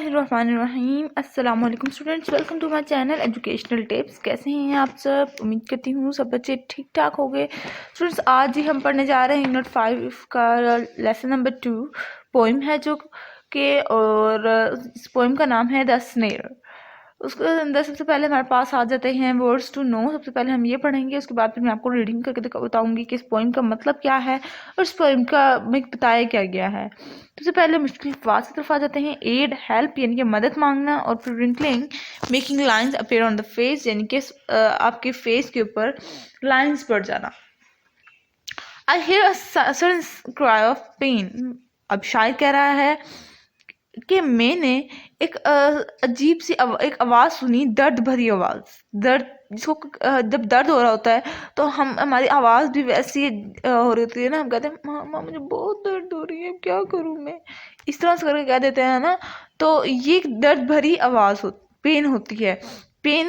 बिस्मिल्लाहिर्रहमानिर्रहीम। अस्सलाम वालेकुम students, welcome to my channel educational tips. कैसे हैं आप सब? उम्मीद करती हूँ सब बच्चे ठीक ठाक हो गए। स्टूडेंट्स, आज ही हम पढ़ने जा रहे हैं यूनिट 5 का लेसन नंबर 2 पोइम है जो के, और इस पोइम का नाम है द स्नेल। उसके अंदर सबसे पहले हमारे पास आ जाते हैं वर्ड्स टू नो। सबसे पहले हम ये पढ़ेंगे, उसके बाद फिर मैं आपको रीडिंग करके बताऊंगी कि इस पोइम का मतलब क्या है और इस पोइम का में बताया क्या गया है। सबसे पहले मुश्किल अल्फाज की तरफ आ जाते हैं। एड, हेल्प यानी कि मदद मांगना, और फिर wrinkling, making lines appear on the face यानी कि आपके फेस के ऊपर लाइंस पड़ जाना। I hear a sudden cry of pain. अब शायर कह रहा है कि मैंने एक अजीब सी एक आवाज़ सुनी, दर्द भरी आवाज़। दर्द जिसको जब दर्द हो रहा होता है तो हमारी आवाज़ भी वैसी हो रही होती है ना। हम कहते हैं मामा मुझे बहुत दर्द हो रही है, क्या करूँ मैं, इस तरह से करके कह देते हैं ना। तो ये दर्द भरी आवाज़ पेन होती है। पेन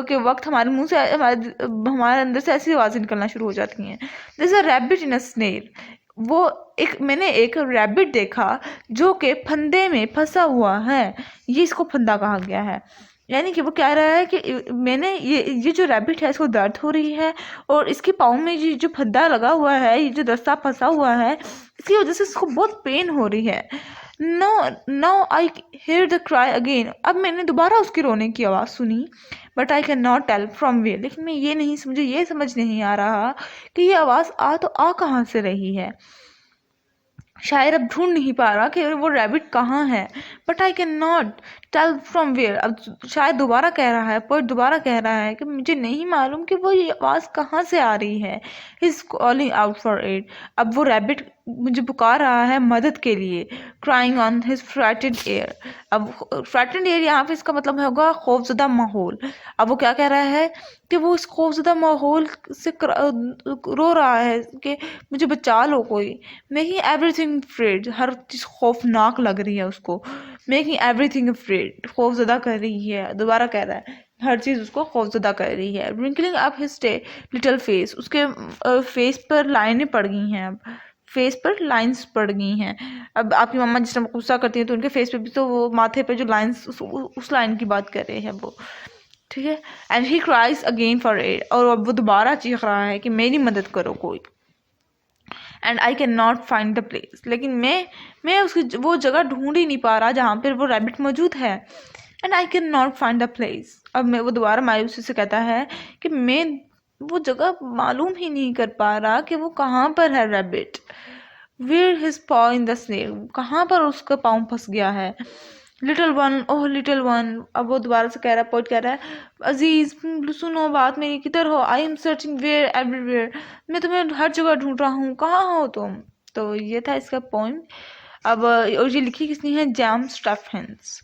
के वक्त हमारे मुंह से हमारे अंदर से ऐसी आवाज़ें निकलना शुरू हो जाती हैं। This a rabbit in a snail. मैंने एक रैबिट देखा जो कि फंदे में फंसा हुआ है। ये इसको फंदा कहा गया है। यानी कि वो कह रहा है कि मैंने ये जो रैबिट है इसको दर्द हो रही है और इसके पाँव में ये जो फंदा लगा हुआ है, ये जो दस्ता फंसा हुआ है, इसकी वजह से इसको बहुत पेन हो रही है। No I hear the cry again. अब मैंने दोबारा उसकी रोने की आवाज़ सुनी। But I can not tell from where. लेकिन मुझे ये समझ नहीं आ रहा कि ये आवाज़ आ कहाँ से रही है। शायर अब ढूंढ नहीं पा रहा कि वो रैबिट कहाँ है। But I can not tell from where. अब शायर दोबारा कह रहा है, पोएट दोबारा कह रहा है कि मुझे नहीं मालूम कि वो ये आवाज़ कहाँ से आ रही है। He is calling out for aid. अब वो रैबिट मुझे पुकार रहा है मदद के लिए। Crying on his fretted air. अब फ्रैटेड एयर यहाँ पे इसका मतलब होगा खौफजदा माहौल। अब वो क्या कह रहा है कि वो इस खौफजदा माहौल से रो रहा है कि मुझे बचा लो कोई। Making everything afraid. हर चीज़ खौफनाक लग रही है उसको। मेकिंग एवरीथिंग अफ्रेड, खौफजदा कर रही है। दोबारा कह रहा है हर चीज़ उसको खौफजदा कर रही है। Wrinkling up his little face. उसके फेस पर लाइनें पड़ गई हैं। अब फेस पर लाइंस पड़ गई हैं। अब आपकी मम्मा जिस टाइम गुस्सा करती हैं तो उनके फेस पे भी तो वो माथे पे जो लाइंस उस लाइन की बात कर रहे हैं वो, ठीक है। And he cries again for aid. और अब वो दोबारा चीख रहा है कि मेरी मदद करो कोई। And I can not find the place. लेकिन मैं उसकी वो जगह ढूंढ ही नहीं पा रहा जहाँ पर वो रैबिट मौजूद है। And I can not find the place. अब मैं वो दोबारा मायूसी से कहता है कि मैं वो जगह मालूम ही नहीं कर पा रहा कि वो कहाँ पर है रैबिट। वेयर हिज पॉ इन द स्नेल। कहाँ पर उसका पाँव फंस गया है। लिटिल वन, ओह लिटिल वन। अब वो दोबारा से कह रहा है, पोएट कह रहा है अजीज सुनो बात मेरी, किधर हो? I am searching where everywhere. मैं तुम्हें हर जगह ढूंढ रहा हूँ, कहाँ हो तुम? तो ये था इसका पोइम। अब और ये लिखी किसने है? जैम स्टफिन्स।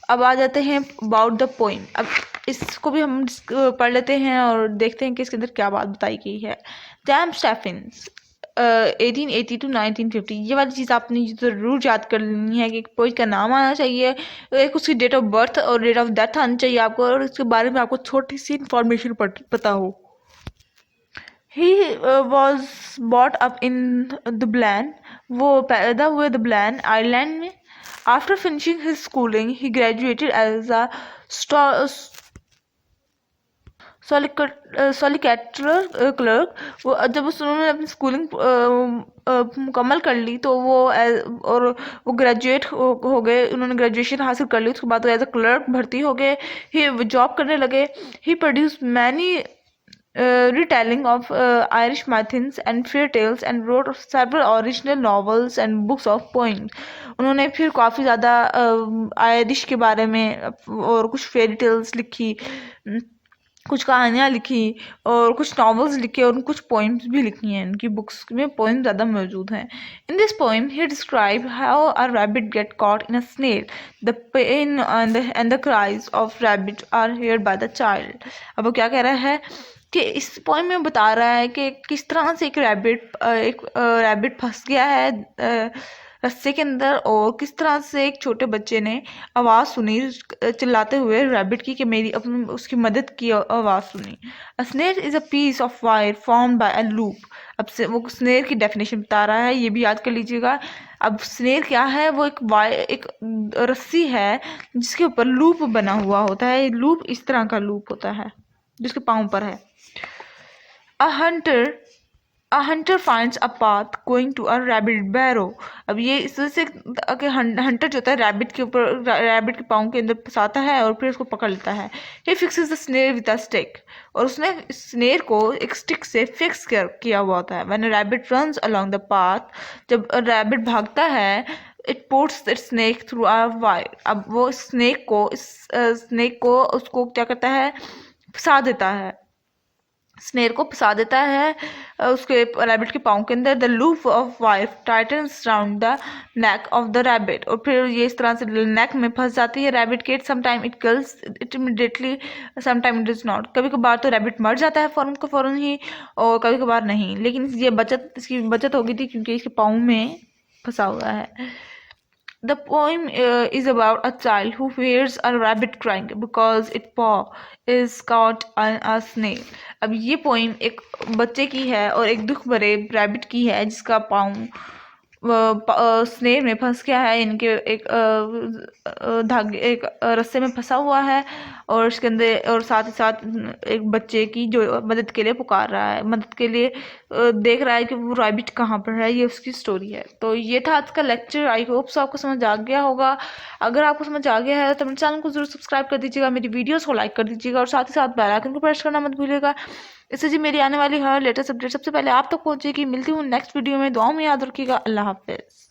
अब आ जाते हैं अबाउट द पोइम। अब इसको भी हम पढ़ लेते हैं और देखते हैं कि इसके अंदर क्या बात बताई गई है। James Stephens 1880 to 1950। ये वाली चीज़ आपने ज़रूर याद कर लेनी है कि एक पोइट का नाम आना चाहिए, एक उसकी डेट ऑफ बर्थ और डेट ऑफ डेथ आनी चाहिए आपको, और उसके बारे में आपको छोटी सी इंफॉर्मेशन पता हो। He was bought up in Dublin. वो पैदा हुए दुबलान आयरलैंड में। After finishing his schooling he graduated as a solicitor clerk. वो जब उन्होंने अपनी स्कूलिंग मुकम्मल कर ली तो वो ग्रेजुएट हो गए। उन्होंने ग्रेजुएशन हासिल कर ली, उसके बाद वो एज अ क्लर्क भर्ती हो गए। ही जॉब करने लगे। He produce many retelling of Irish myths and fairy tales and wrote several original novels and books of poems। उन्होंने फिर काफ़ी ज़्यादा आयरिश के बारे में और कुछ फेरी टेल्स लिखी, कुछ कहानियाँ लिखी और कुछ नॉवेल्स लिखे और कुछ पोइम्स भी लिखी हैं। उनकी बुक्स में पोइम ज़्यादा मौजूद हैं। In this poem he describe how a rabbit get caught in a snail. The pain and the cries of rabbit are heard by the child. अब वो क्या कह रहा है कि इस पोइम में बता रहा है कि किस तरह से एक रैबिट फंस गया है रस्से के अंदर, और किस तरह से एक छोटे बच्चे ने आवाज़ सुनी चिल्लाते हुए रैबिट की कि मेरी अपनी उसकी मदद की आवाज़ सुनी। A snare is a piece of wire formed by a loop. अब से वो स्नेर की डेफिनेशन बता रहा है, ये भी याद कर लीजिएगा। अब स्नेर क्या है, वो एक रस्सी है जिसके ऊपर लूप बना हुआ होता है। लूप इस तरह का लूप होता है जिसके पाँव पर है। A hunter finds a path going to a rabbit burrow। अब ये इस वजह से कि हंटर जो होता है रैबिट के ऊपर, रैबिट के पाँव के अंदर फंसाता है और फिर उसको पकड़ लेता है। He fixes the snare with a stick। और उसने स्नेर को एक स्टिक से फिक्स किया हुआ होता है। When a rabbit runs along the path, जब रैबिट भागता है, it puts its snake through a wire। अब वो स्नेक को उसको क्या करता है, फंसा देता है, स्नेर को फंसा देता है उसके रैबिट के पाँव के अंदर। The loop of wire titans round the neck of the rabbit. और फिर ये इस तरह से नेक में फंस जाती है रैबिट के। Sometime it kills it immediately, sometime it is not. कभी कभार तो रैबिट मर जाता है फ़ौरन ही, और कभी कभार नहीं। लेकिन इसकी बचत हो गई थी क्योंकि इसके पाँव में फंसा हुआ है। The poem is about a child who hears a rabbit crying because its paw is caught on a snail। अब ये पोइम एक बच्चे की है और एक दुख भरे रैबिट की है जिसका पाँव स्नेल में फंस गया है, इनके एक रस्से में फंसा हुआ है, और इसके अंदर और साथ ही साथ एक बच्चे की जो मदद के लिए पुकार रहा है, मदद के लिए देख रहा है कि वो रैबिट कहाँ पर है। ये उसकी स्टोरी है। तो ये था आज का लेक्चर। आई होप सो आपको समझ आ गया होगा। अगर आपको समझ आ गया है तो मेरे चैनल को जरूर सब्सक्राइब कर दीजिएगा, मेरी वीडियोस को लाइक कर दीजिएगा, और साथ ही साथ बेल आइकन को प्रेस करना मत भूलिएगा। इससे जी मेरी आने वाली हर लेटेस्ट अपडेट सबसे पहले आप तक पहुंचेगी। मिलती हूँ नेक्स्ट वीडियो में। दुआओं में याद रखिएगा। अल्लाह हाफिज़।